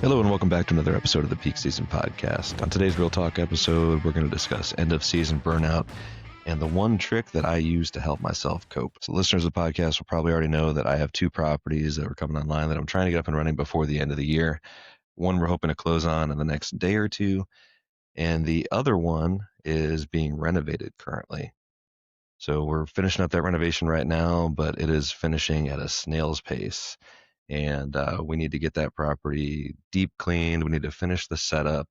Hello and welcome back to another episode of the Peak Season Podcast. On today's Real Talk episode, we're going to discuss end of season burnout and the one trick that I use to help myself cope. So listeners of the podcast will probably already know that I have two properties that are coming online that I'm trying to get up and running before the end of the year. One we're hoping to close on in the next day or two, and the other one is being renovated currently. So we're finishing up that renovation right now, but it is finishing at a snail's pace. And we need to get that property deep cleaned. We need to finish the setup,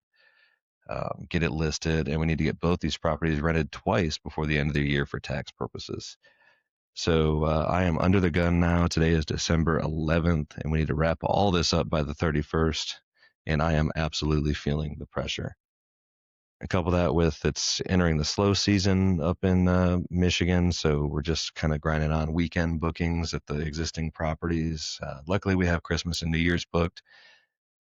get it listed, and we need to get both these properties rented twice before the end of the year for tax purposes. So I am under the gun now. Today is December 11th, and we need to wrap all this up by the 31st. And I am absolutely feeling the pressure. A couple that with it's entering the slow season up in Michigan, so we're just kind of grinding on weekend bookings at the existing properties. Luckily, we have Christmas and New Year's booked,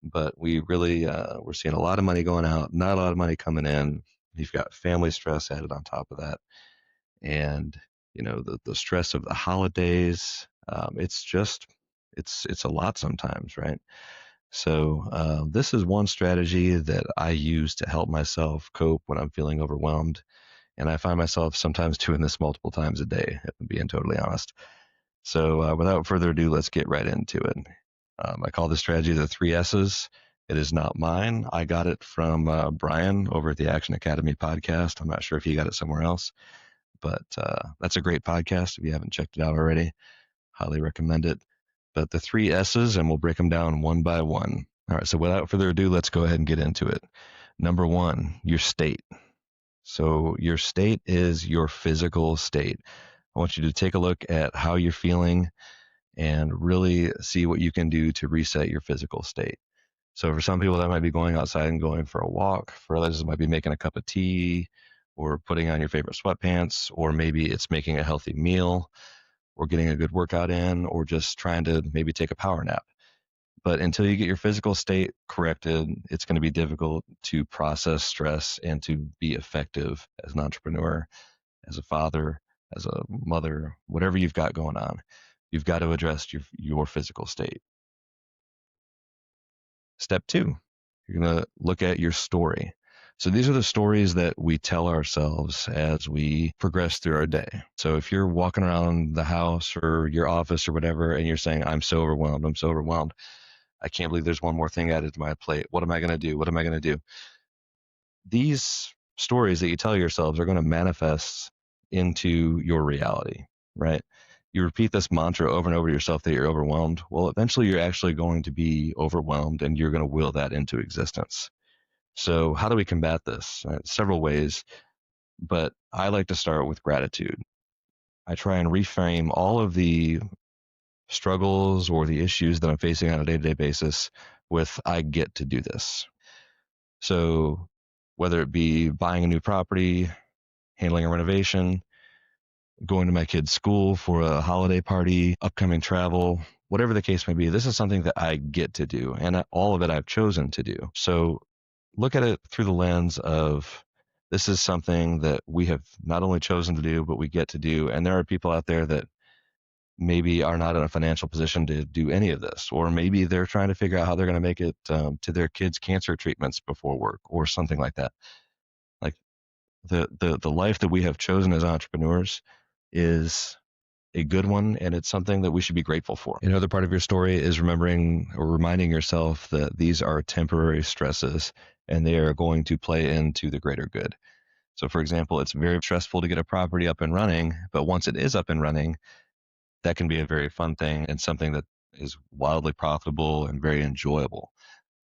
but we really we're seeing a lot of money going out, not a lot of money coming in. You've got family stress added on top of that, and the stress of the holidays. It's a lot sometimes, right? So this is one strategy that I use to help myself cope when I'm feeling overwhelmed. And I find myself sometimes doing this multiple times a day, if I'm being totally honest. So without further ado, let's get right into it. I call this strategy the three S's. It is not mine. I got it from Brian over at the Action Academy podcast. I'm not sure if he got it somewhere else, but that's a great podcast. If you haven't checked it out already, highly recommend it. But the three S's, and we'll break them down one by one. All right, so without further ado, let's go ahead and get into it. Number one, your state. So your state is your physical state. I want you to take a look at how you're feeling and really see what you can do to reset your physical state. So for some people, that might be going outside and going for a walk. For others, it might be making a cup of tea or putting on your favorite sweatpants, or maybe it's making a healthy meal or getting a good workout in, or just trying to maybe take a power nap. But until you get your physical state corrected, it's going to be difficult to process stress and to be effective as an entrepreneur, as a father, as a mother, whatever you've got going on. You've got to address your physical state. Step two, you're going to look at your story. So these are the stories that we tell ourselves as we progress through our day. So if you're walking around the house or your office or whatever, and you're saying, I'm so overwhelmed, I can't believe there's one more thing added to my plate. What am I going to do? What am I going to do? These stories that you tell yourselves are going to manifest into your reality, right? You repeat this mantra over and over to yourself that you're overwhelmed. Well, eventually you're actually going to be overwhelmed and you're going to will that into existence. So how do we combat this? Several ways, but I like to start with gratitude. I try and reframe all of the struggles or the issues that I'm facing on a day-to-day basis with, I get to do this. So whether it be buying a new property, handling a renovation, going to my kid's school for a holiday party, upcoming travel, whatever the case may be, this is something that I get to do, and all of it I've chosen to do. So look at it through the lens of, this is something that we have not only chosen to do, but we get to do. And there are people out there that maybe are not in a financial position to do any of this, or maybe they're trying to figure out how they're going to make it to their kids' cancer treatments before work or something like that. Like the life that we have chosen as entrepreneurs is a good one, and it's something that we should be grateful for. Another part of your story is remembering or reminding yourself that these are temporary stresses and they are going to play into the greater good. So for example, it's very stressful to get a property up and running, but once it is up and running, that can be a very fun thing and something that is wildly profitable and very enjoyable.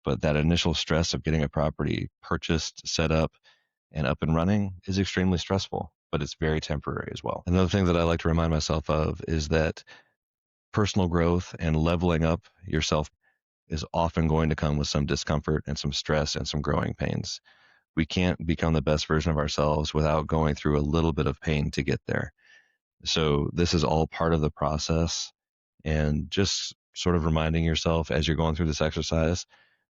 But that initial stress of getting a property purchased, set up, and up and running is extremely stressful, but it's very temporary as well. Another thing that I like to remind myself of is that personal growth and leveling up yourself is often going to come with some discomfort and some stress and some growing pains. We can't become the best version of ourselves without going through a little bit of pain to get there. So this is all part of the process, and just sort of reminding yourself as you're going through this exercise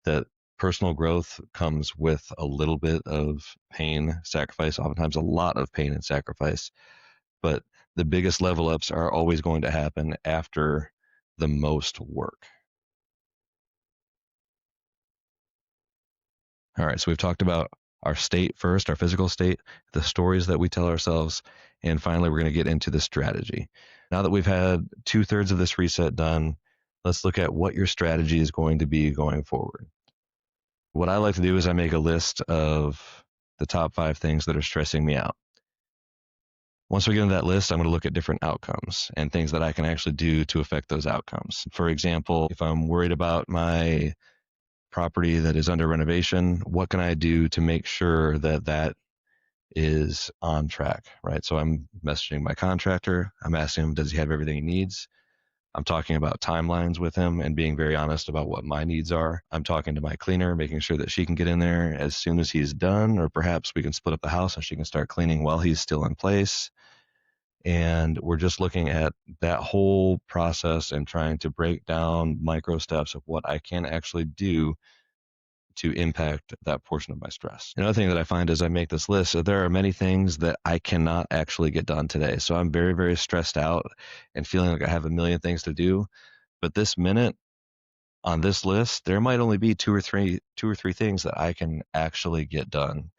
that personal growth comes with a little bit of pain, sacrifice, oftentimes a lot of pain and sacrifice. But the biggest level ups are always going to happen after the most work. All right, so we've talked about our state first, our physical state, the stories that we tell ourselves, and finally, we're going to get into the strategy. Now that we've had 2/3 of this reset done, let's look at what your strategy is going to be going forward. What I like to do is I make a list of the top 5 things that are stressing me out. Once we get into that list, I'm going to look at different outcomes and things that I can actually do to affect those outcomes. For example, if I'm worried about my property that is under renovation, what can I do to make sure that that is on track, right? So I'm messaging my contractor. I'm asking him, does he have everything he needs? I'm talking about timelines with him and being very honest about what my needs are. I'm talking to my cleaner, making sure that she can get in there as soon as he's done, or perhaps we can split up the house and she can start cleaning while he's still in place. And we're just looking at that whole process and trying to break down micro steps of what I can actually do to impact that portion of my stress. Another thing that I find as I make this list, so there are many things that I cannot actually get done today. So I'm very, very stressed out and feeling like I have a million things to do. But this minute on this list, there might only be two or three things that I can actually get done.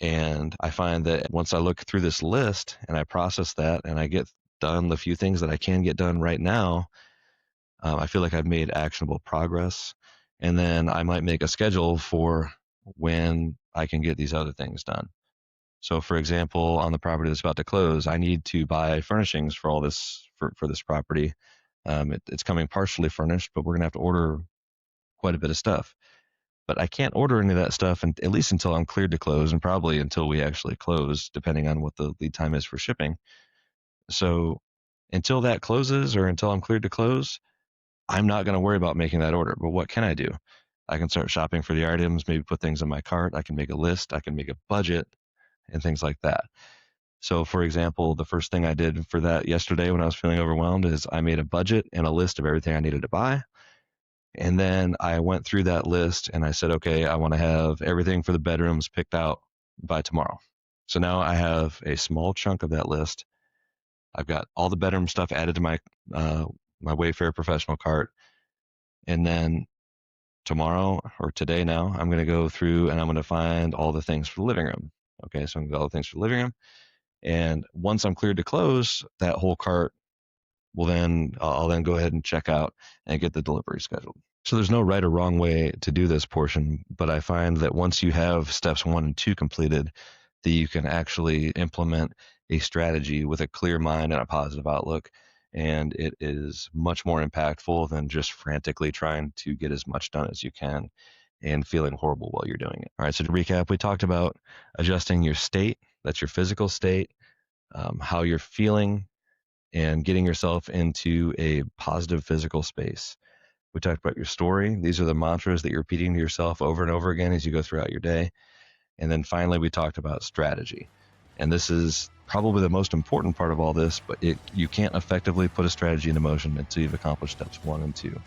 And I find that once I look through this list and I process that and I get done the few things that I can get done right now, I feel like I've made actionable progress. And then I might make a schedule for when I can get these other things done. So, for example, on the property that's about to close, I need to buy furnishings for all this for this property. It's coming partially furnished, but we're gonna have to order quite a bit of stuff. But I can't order any of that stuff, and at least until I'm cleared to close, and probably until we actually close, depending on what the lead time is for shipping. So, until that closes or until I'm cleared to close, I'm not going to worry about making that order. But what can I do? I can start shopping for the items, maybe put things in my cart. I can make a list. I can make a budget and things like that. So, for example, the first thing I did for that yesterday when I was feeling overwhelmed is I made a budget and a list of everything I needed to buy. And then I went through that list and I said, okay, I want to have everything for the bedrooms picked out by tomorrow. So now I have a small chunk of that list. I've got all the bedroom stuff added to my Wayfair professional cart. And then tomorrow or today now, I'm going to go through and I'm going to find all the things for the living room. Okay, so I'm going to get all the things for the living room. And once I'm cleared to close, that whole cart will then, I'll then go ahead and check out and get the delivery scheduled. So there's no right or wrong way to do this portion, but I find that once you have steps 1 and 2 completed, that you can actually implement a strategy with a clear mind and a positive outlook. And it is much more impactful than just frantically trying to get as much done as you can and feeling horrible while you're doing it. All right, so to recap, we talked about adjusting your state, that's your physical state, how you're feeling, and getting yourself into a positive physical space. We talked about your story. These are the mantras that you're repeating to yourself over and over again as you go throughout your day. And then finally, we talked about strategy. And this is probably the most important part of all this, but you can't effectively put a strategy into motion until you've accomplished steps 1 and 2.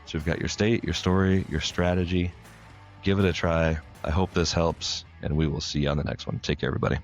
So you've got your state, your story, your strategy. Give it a try. I hope this helps, and we will see you on the next one. Take care, everybody.